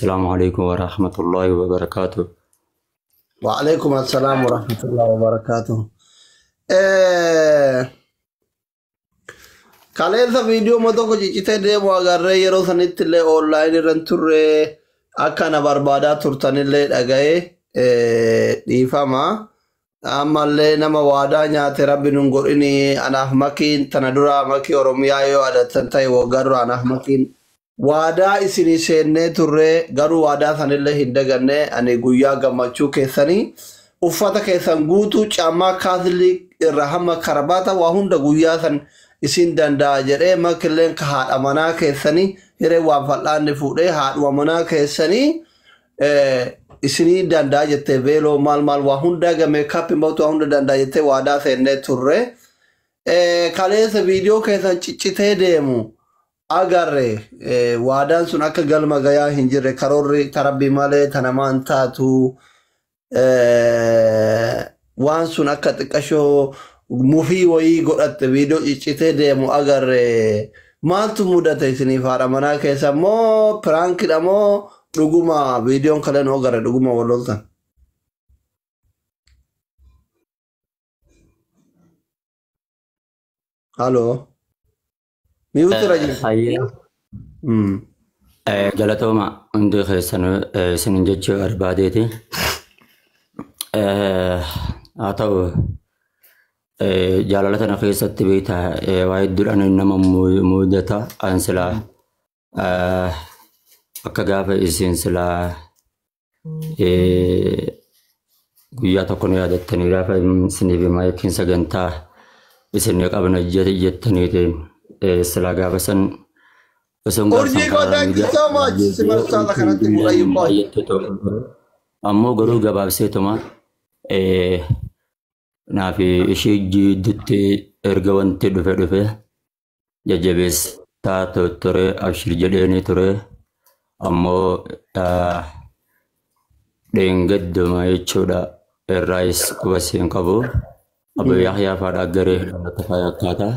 السلام عليكم ورحمة الله وبركاته. وعليكم السلام ورحمة الله وبركاته. Eh, Kaleessa viidiyoo ma tokko ciccitee deemu agarree yeroo sanittillee online irran turre akka na barbaadaa turtanillee dhaga'ee dhiifama. Ammallee nama waadaa nyaate rabbi nun godhini anaaf makiin tana dura makii Oromiyaa yoo adattan ta'e waggaa dura anaaf makiin waadaa isinii seennee turre garuu waadaa sanillee hin daganne ani guyyaa gammachuu keessanii uffata keessan guutuu caammaa kaatiliik irra hamma karabaata waa hunda guyyaa san isin danda'a jedhee makilleen ka haadha manaa keessanii hiree waan fal'aanni fuudhee haadhuma manaa keessanii isinii danda'a jettee veeloo maal waa hunda game kappi mbautu waa hunda danda'a jettee waadaa seennee turre. Kaleessa viidiyoo keessan ciccitee deemu agarre waadaan sun akka galma gayaa hin jirre karoorri tarabbii malee tanamaan taatu waan sun akka xiqqashoo mufii wayii godhatte viidiyoo ciccitee deemu agarre maaltu mudate isiniif haadha manaa keessa moo piraankidha moo dhuguma viidiyoon kale noo agarre dhuguma walloltan. Halo miuti rajin. Galatooma hundi keessan isinin jechuu barbaadeeti. Haa ta'u jaalala tana keessatti beektaa waa hedduudhaan nama mudata an silaa akka gaafa isin silaa guyyaa tokko nu yaadattanii gaafa isiniif maayikiin sagantaa isin qabna jettaniitiin silaa gaafa san ammoo garuu gabaabseetuma naaf ishee jidduutti erga wanti dhufe jajjabeessaa ture abshir jedheenii ture ammoo dheengadduma jechuudha irraayis qubasiin qabu abbo Yahyaa faadhaa garee hidhannata fayyaa akkaataa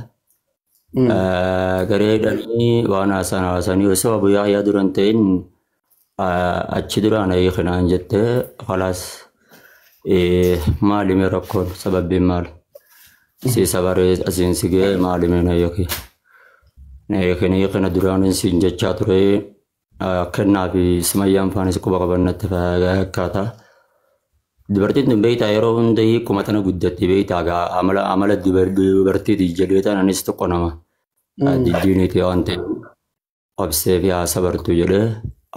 garee hidhanii waan haasanii osoo abbo Yahyaa duran ta'in achi duraan hiikinaan jettee khalaas maalime rakkoon sababbiin maal siisa baree asiin sigee maalime na hiikina duraan siin jechaa ture kennaa fi simayyaan faanis quba qabannatti fayyaa akkaataa dubartiin tun beektaa yeroo hunda hiikuma tana guddatti beektaa amala dubartiiti jedhee tananis tokko nama diddiiniiti waan ta'e obsee fi haasa bartuu jedhee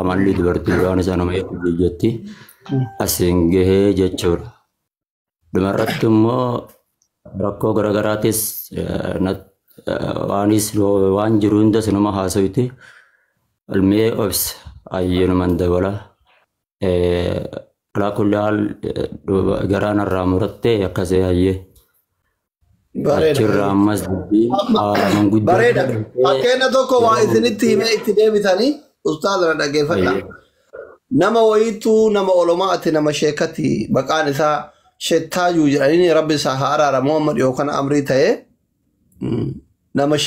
amalli dubartii duraan isaa nama eeguuf jetti asiin gahee jechuudha. Dhumarratti immoo rakkoo garaagaraatis waan jiru hunda sinuma haasawiti ilmee obse ayyeenuman dabala. Alaa kulli haal garaan irraa murattee akkasii hayyee. Achirraa ammas dubbii bareeda. Fakkeenya tokko waa isinitti himee itti deebitanii ustaazana dhaggeeffadha. Nama wayiitu nama olomaa ati nama sheekati maqaan isaa sheettaayuu jedhanii rabbi isaa haa araara Muhammad yookaan amrii ta'ee nama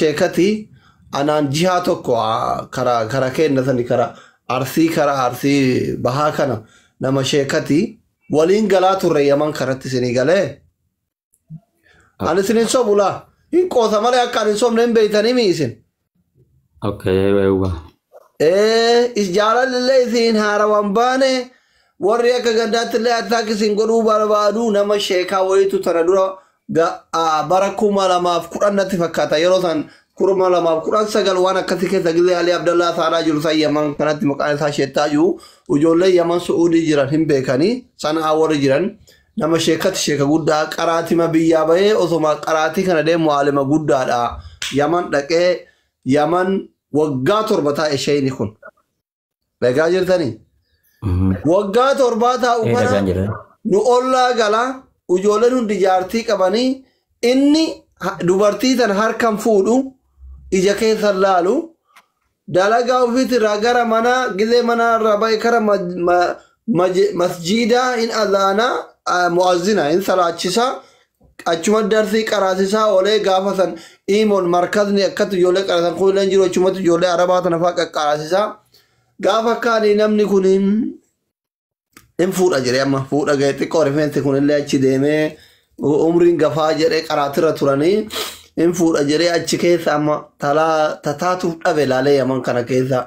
sheekati anaan jihaa tokko karaa kenna sani karaa arsii bahaa kana nama sheekati waliin galaa turre Yaman karatti isinii galee ani isinin sobulaa hin qoosa malee akka ani hin sobne hin beeytanii miisin. Jaalallee isin haarawwan baane warri akka gandaattillee attaak isin godhuu barbaadu nama sheekaa wayiitu tana dura bara 2010 natti fakkaata yeroo san 2019 waan akkasii keessa gizee Alii Abdallaa Saalaa jiru san Yaman kanatti maqaan isaa Sheettaayyuu ijoollee Yaman Su'uudii jiran hin beekanii sanaa warri jiran nama sheeka guddaa qaraatima biyyaa bahee osoma qaraatii kana deemu aalima guddaadha Yaman dhaqee Yaman waggaa 7 taa'e isheen kun dhagaa jirtanii waggaa 7 taa'u kana nu ollaa gala ijoolleen hundi jaartii qabanii inni dubartii tan harkan fuudhu ija keessa laalu dalagaa ofiitirraa gara mana gizee mana irraa ba'e kara masjiidaa in azaanaa mu'azzina in salaachisa achuma darsii qaraasisaa olee gaafa san iimoon markazni akkatti ijoollee qaraasan kun illee jiru achumatti ijoollee arabaa tana faa qaqqaraasisaa gaafa kaanii namni kun hin fuudha jedhee amma fuudha ga'e xiqqoo rifeensi kunillee achi deemee umriin gafaa jedhee qaraatira turanii hin fuudha jedhee achi keessa amma tataatuuf dhabe laalee yaman kana keessa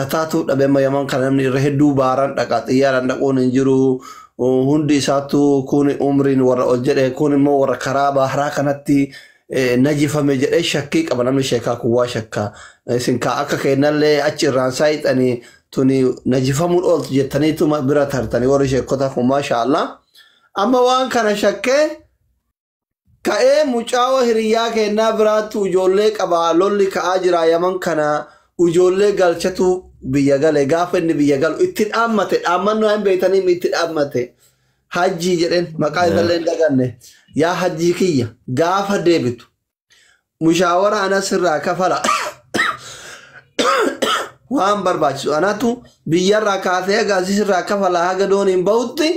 tataatuuf dhabe amma yaman kana namni irra hedduu baaraan dhaqa xiyyaaraan dhaquun hin jiru hundi isaattu kun umriin warra ol jedhe kun immoo warra karaa baaharaa kanatti najifame jedhee shakkii qaba namni sheekaa kun waa shakkaa isin kaa akka kennallee achi irraan saayixanii tuni najifamuun ooltu jettaniitu bira tartanii warri sheekota kun maashaallah amma waan kana shakkee ka'ee mucaawa hiriyyaa kennaa biraattu ijoollee qabaa lolli ka'aa jira yaman kana ijoollee galchatu biyya gale gaafa inni biyya galu itti dhaammate dhaammannoo hin beektanii itti dhaammate hajjii jedheen maqaa isallee hin daganne yaa hajjii kiyya gaafa deebitu mushaawara anas irraa kafala waan barbaachisu anatu biyyarraa kaasee agaasiis irraa kafala haga dooniin bahutti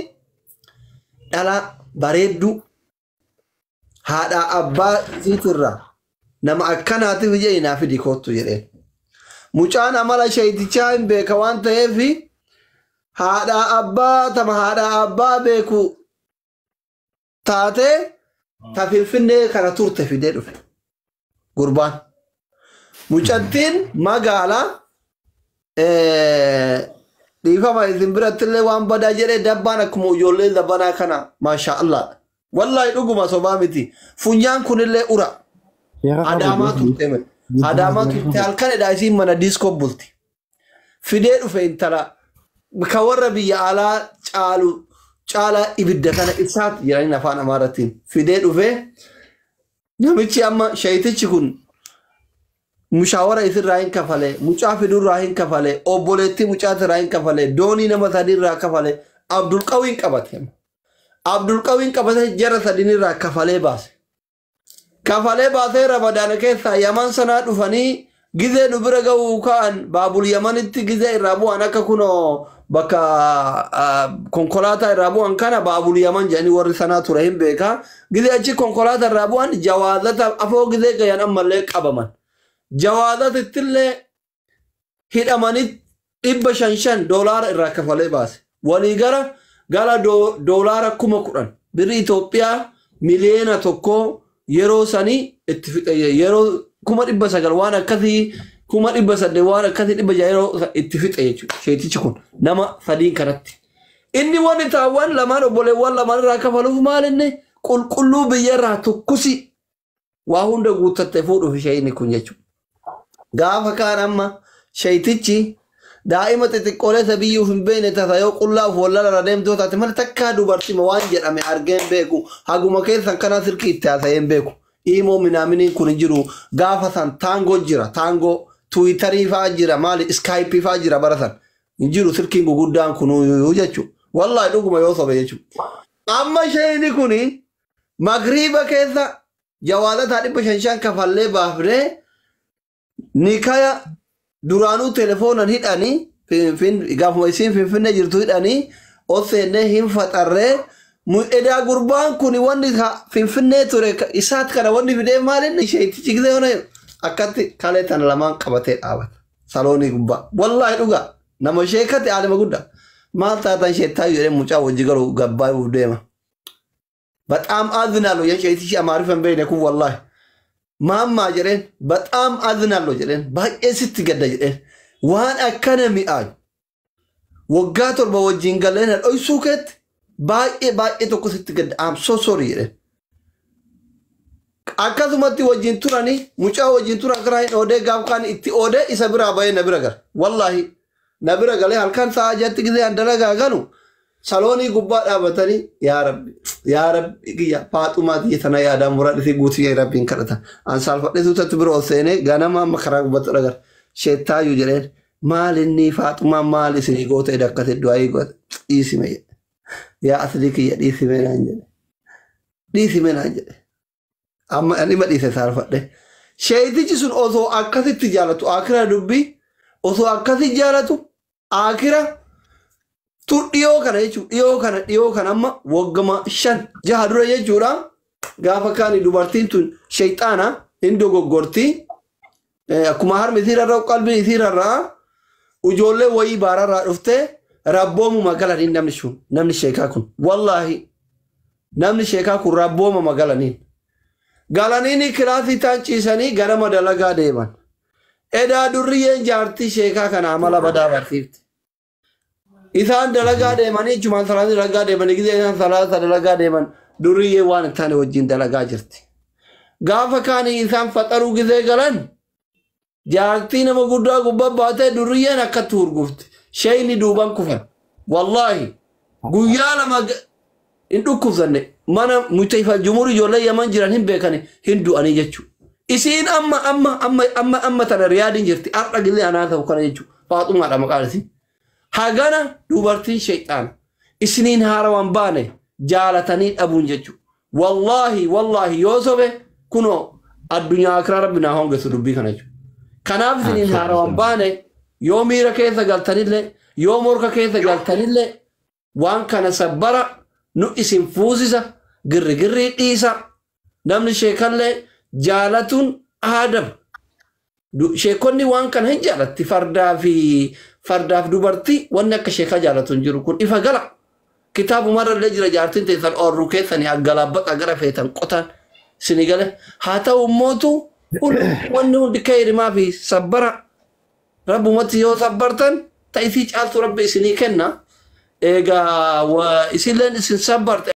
dhala bareeddu haadha abbaa isiitirraa nama akkanaatiif ije inaaf dikoottu jedheen mucaan amala shaytichaa hin beeka waan ta'eef haadha abbaa beeku taatee ta Finfinnee kana turte fidee dhufe gurbaan mucattiin magaalaa dhiifama isin birattillee waan badaa jedhee dabbaan akkuma ijoollee zabanaa kana maashaallah wallahi dhuguma sobaa miti funyaan kunillee ura adaamaa turte adaamaa turte halkan edhaa isiin mana diiskoo bulti fidee dhufe intala ka warra biyya alaa caalaa ibidda kana ibsaati jedhanii afaan amaaratiin fidee dhufe namichi amma shayitichi kun mushaawara isirraa hin kafale mucaa fidurraa hin kafale obboleettii mucaatirraa hin kafale doonii nama sadiirraa kafale abdulqawiin qabate abdulqawiin qabate jara sadiinirraa kafalee baasee ramadaana keessaa yaman sanaa dhufanii gizee nu bira ga'uu ka'an baabul yamanitti gizee irraa bu'an akka kunoo bakka konkolaataa irraa bu'an kana baabul yaman jedhanii warri sanaa ture hin beekaa gizee achi konkolaataa irraa bu'an jawaazata afoo gizee gayan ammallee qabaman jawaazatittillee hidhamanii $500 irraa kafalee baase walii gara doolaara 10,000 birri Itoophiyaa miliyoona tokko yeroo sanii itti fixe yeroo 900 waan akkasii 800 waan akkasii 600 yeroo itti fixe jechuudha sheetichi kun nama sadiin kanatti inni wanni taawwan lamaan obboleewwan lamaan irraa kafaluuf maal inni qulqulluu biyyarraa tokkusi waa hunda guuttattee fuudhuuf ishee kun jechuudha gaafa kaan amma sheetichi daa'ima xixiqqoolee sabiyyuuf hin beekne tasa yoo qullaaf wallala deemtoo taate malee takkaa dubartima waan jedhame argeen beeku haguma keessan kana sirkii itti haasa'een beeku imoo minaaminiin kun jiru gaafa san taangoo jira taangoo tuwitarii fa'aa jira maali iskaayipii fa'aa jira baratan hin jiru sirkiin guguddaan kun jechuudha wallaahi dhuguma yoo sobe jechuudha amma sheeyni kun magriiba keessa jawaazataa 500 kafallee baafnee nikaya duraanuu telefoonan hidhanii gaafuma isiin Finfinnee jirtu hidhanii oseennee hin faxarree edaa gurbaan kun wanni Finfinnee ture isaat kana wanni fidee maalinni sheetichi gisee ona akkatti kalee tana lamaan qabatee dhaabata saloonii gubbaa wallaahi dhugaa nama sheekate aalima guddaa maal taatan sheettaa jedhee mucaa wajji garuu gabbaabuuf deema bataam azinalo yaa sheetichi amaariffan beekne kun wallaahi maammaa jedheen bataam azinalo jedheen baay'ee sitti gadda jedheen waan akkana mi'aayu waggaa 7 wajjin galeen dhoysuu keetti baay'ee tokko sitti gadda I'm so sorry jedheen akkasumatti wajjin turanii mucaa wajjin turan karaa hin oodee gaaf kaan itti oodee isa biraa bahee na bira gara wallaahi na bira galee halkan sa'a jatti gisee handalagaa ganu saloonii gubbaa dhaabatanii yaa rabbi kiyya faaxumaati tana yaadaan muradhisi guutuu yaa rabbiin kadhatan an saalfadhisu tatti bira ol seenee ganama amma karaa gubbatti dhagar sheettaayu jedheen maal inni faaxumaan maal isinii goota edakkate du'aa goota dhiisime yaa asli kiyya dhiisime naan jedhe amma anima dhiise saalfadhe sheetichi sun osoo akkasitti jaalatu akira dubbii osoo akkasitti jaalatu akira dhiyoo kana jechuudha dhiyoo kana amma waggama 5-6 dura jechuudha gaafa kaani dubartiin tun shayxaana hin dogoggorti akkuma harmi isiirarraa qalbii isiirarraa وجولة وي بارا رفته ربهم مقالنين نمني شو نمني شيكاكون والله نمني شيكاكون ربهم مقالنين قالنيني كراسي تانشيساني غرما دلقا ديمان إذا دريين جارتي شيكاكا نعمل بدا برسيفت إذا دلقا ديماني جمان ثلاثة دلقا ديمان إذا ثلاثة دلقا ديمان دريين وان تاني وجين دلقا جرتي غافا كاني إنسان فتروا كذا قالن جارتي نما قدا قبا باته دريين أكتور قفت شيني دوبان كفن والله قويا لما إنتو كفن mana mutaifa jumhuri jolle yaman jiran hin bekane hindu ani jechu isin amma tana riyadin jirti arda gille ana ta kana jechu fatuma da maqalati hagana dubartin shaytan isnin harawan bane jalatani abun jechu wallahi yosobe kuno addunya akra rabbina honga sudubbi kana jechu kanaf isnin harawan bane yomira kaysa galtanille yomorka kaysa galtanille wan kana sabbara nu isin fusisa giri isa namni sheekalle jaalatun adab sheekonni waan kan hin jaalatti fardaaf dubarti wanni akka sheeka jaalatun jiru kun ifa gala kitaabu marra lejira jaartin teessan orru keessani aggalabbaqa gara feetan qotan sinigale haa ta'u mootu wanni hundi kayrimaa fi sabbara rabbumatti yoo sabbartan ta'isii caaltu rabbi isinii kenna eegaa isinleen isin sabbarte